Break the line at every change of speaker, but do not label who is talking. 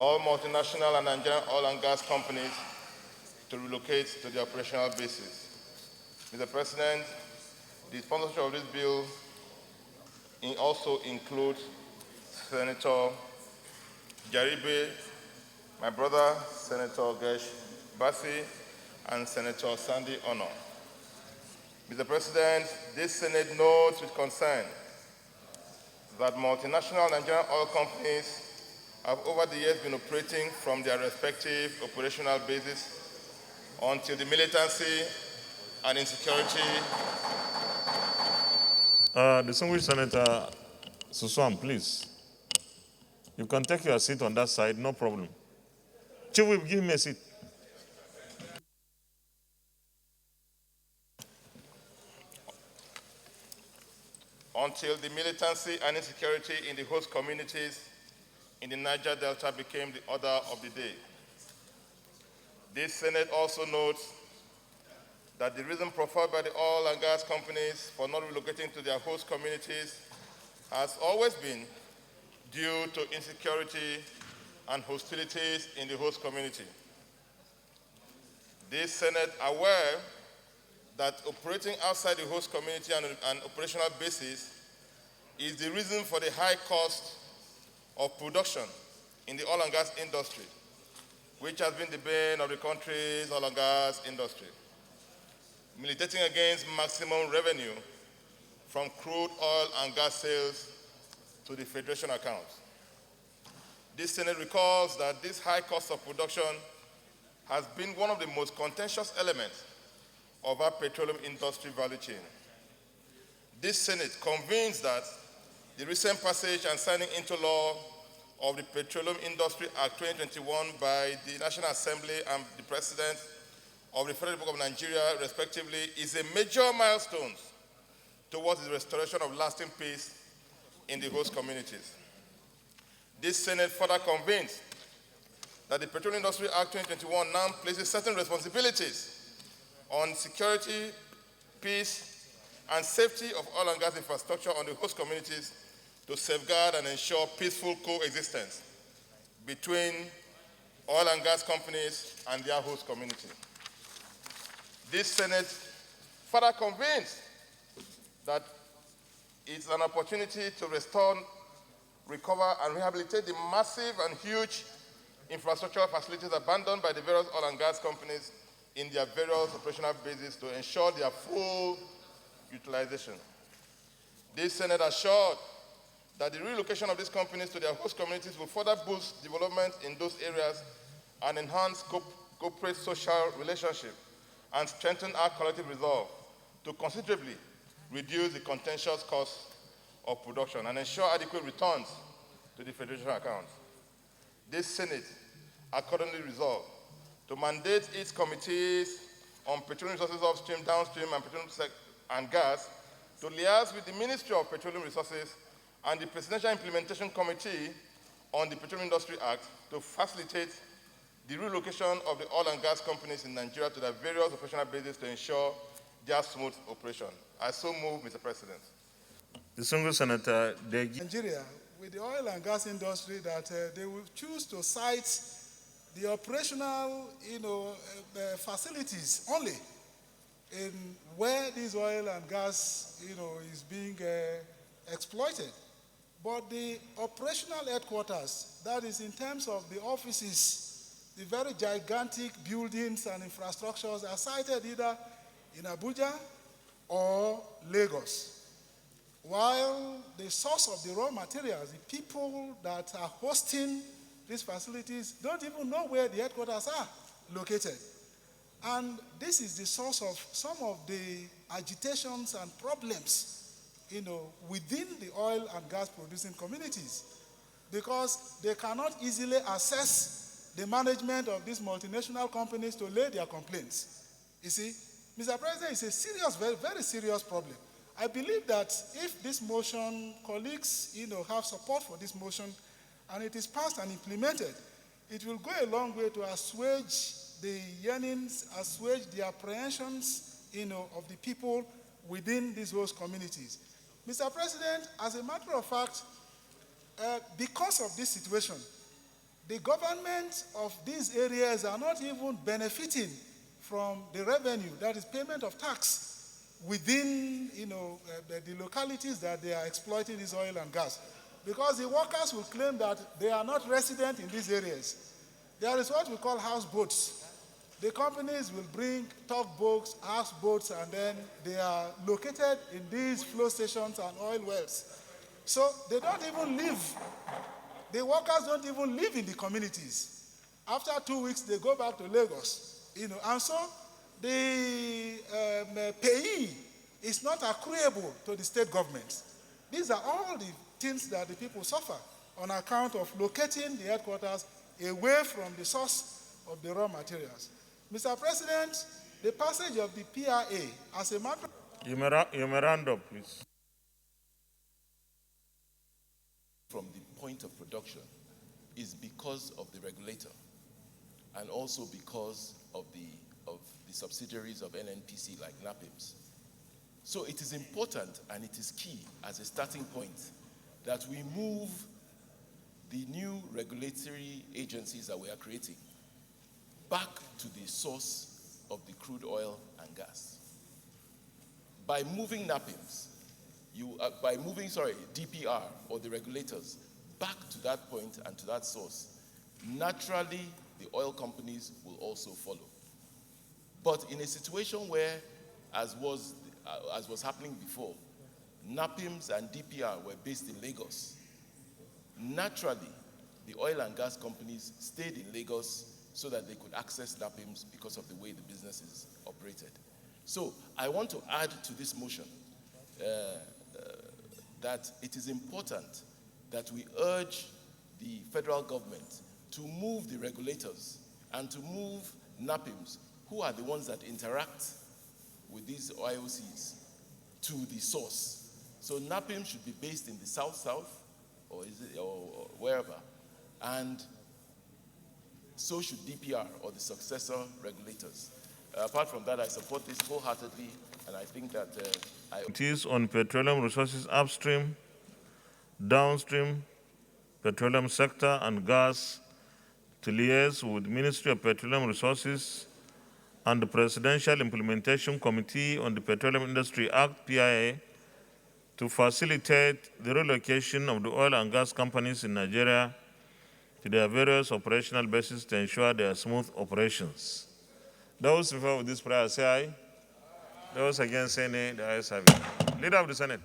all multinational and Nigerian oil and gas companies to relocate to their operational bases. Mr. President, the sponsorship of this bill also includes Senator Jaribe, my brother, Senator Gesh Bassi, and Senator Sandy Ono. Mr. President, this Senate notes with concern that multinational Nigerian oil companies have over the years been operating from their respective operational bases until the militancy and insecurity.
Distinguished Senator Suswam, please. You can take your seat on that side, no problem. Chief Whip, give me a seat.
Until the militancy and insecurity in the host communities in the Niger Delta became the order of the day. This Senate also notes that the reason proffered by the oil and gas companies for not relocating to their host communities has always been due to insecurity and hostilities in the host community. This Senate, aware that operating outside the host community and operational bases is the reason for the high cost of production in the oil and gas industry, which has been the bane of the country's oil and gas industry, militating against maximum revenue from crude oil and gas sales to the Federation accounts. This Senate recalls that this high cost of production has been one of the most contentious elements of our petroleum industry value chain. This Senate convenes that the recent passage and signing into law of the Petroleum Industry Act 2021 by the National Assembly and the President of the Federal Republic of Nigeria, respectively, is a major milestone towards the restoration of lasting peace in the host communities. This Senate further convenes that the Petroleum Industry Act 2021 now places certain responsibilities on security, peace, and safety of oil and gas infrastructure on the host communities to safeguard and ensure peaceful coexistence between oil and gas companies and their host community. This Senate further convenes that it's an opportunity to restore, recover, and rehabilitate the massive and huge infrastructural facilities abandoned by the various oil and gas companies in their various operational bases to ensure their full utilization. This Senate assured that the relocation of these companies to their host communities will further boost development in those areas and enhance corporate social relationships and strengthen our collective resolve to considerably reduce the contentious costs of production and ensure adequate returns to the Federation accounts. This Senate accordingly resolved to mandate its committees on petroleum resources upstream, downstream, and petroleum and gas to liaise with the Ministry of Petroleum Resources and the Presidential Implementation Committee on the Petroleum Industry Act to facilitate the relocation of the oil and gas companies in Nigeria to their various operational bases to ensure their smooth operation. I so move, Mr. President.
Distinguished Senator Deji.
Nigeria, with the oil and gas industry, that they will choose to cite the operational, facilities only in where this oil and gas, is being exploited. But the operational headquarters, that is in terms of the offices, the very gigantic buildings and infrastructures are sited either in Abuja or Lagos. While the source of the raw materials, the people that are hosting these facilities don't even know where the headquarters are located. And this is the source of some of the agitations and problems, within the oil and gas producing communities, because they cannot easily access the management of these multinational companies to lay their complaints. You see, Mr. President, it's a serious, very, very serious problem. I believe that if this motion, colleagues, have support for this motion, and it is passed and implemented, it will go a long way to assuage the yearnings, assuage the apprehensions, of the people within these host communities. Mr. President, as a matter of fact, because of this situation, the government of these areas are not even benefiting from the revenue, that is payment of tax, within the localities that they are exploiting this oil and gas. Because the workers will claim that they are not resident in these areas. There is what we call houseboats. The companies will bring tugboats, houseboats, and then they are located in these flow stations and oil wells. So they don't even live. The workers don't even live in the communities. After 2 weeks, they go back to Lagos. And so the payee is not accruable to the state government. These are all the things that the people suffer on account of locating the headquarters away from the source of the raw materials. Mr. President, the passage of the PRA as a matter...
You may round up, please.
From the point of production is because of the regulator and also because of the subsidiaries of NNPC like NAPIMS. So it is important and it is key as a starting point that we move the new regulatory agencies that we are creating back to the source of the crude oil and gas. By moving NAPIMS, DPR or the regulators back to that point and to that source, naturally the oil companies will also follow. But in a situation where, as was happening before, NAPIMS and DPR were based in Lagos, naturally the oil and gas companies stayed in Lagos so that they could access NAPIMS because of the way the business is operated. So I want to add to this motion that it is important that we urge the federal government to move the regulators and to move NAPIMS, who are the ones that interact with these IOCs, to the source. So NAPIMS should be based in the south-south or wherever, and so should DPR or the successor regulators. Apart from that, I support this wholeheartedly, and I think that
It is on petroleum resources upstream, downstream, petroleum sector, and gas to liaise with the Ministry of Petroleum Resources and the Presidential Implementation Committee on the Petroleum Industry Act, PIA, to facilitate the relocation of the oil and gas companies in Nigeria to their various operational bases to ensure their smooth operations. Those in favor of this prayer say aye. Those against say nay. The ayes have it. Leader of the Senate.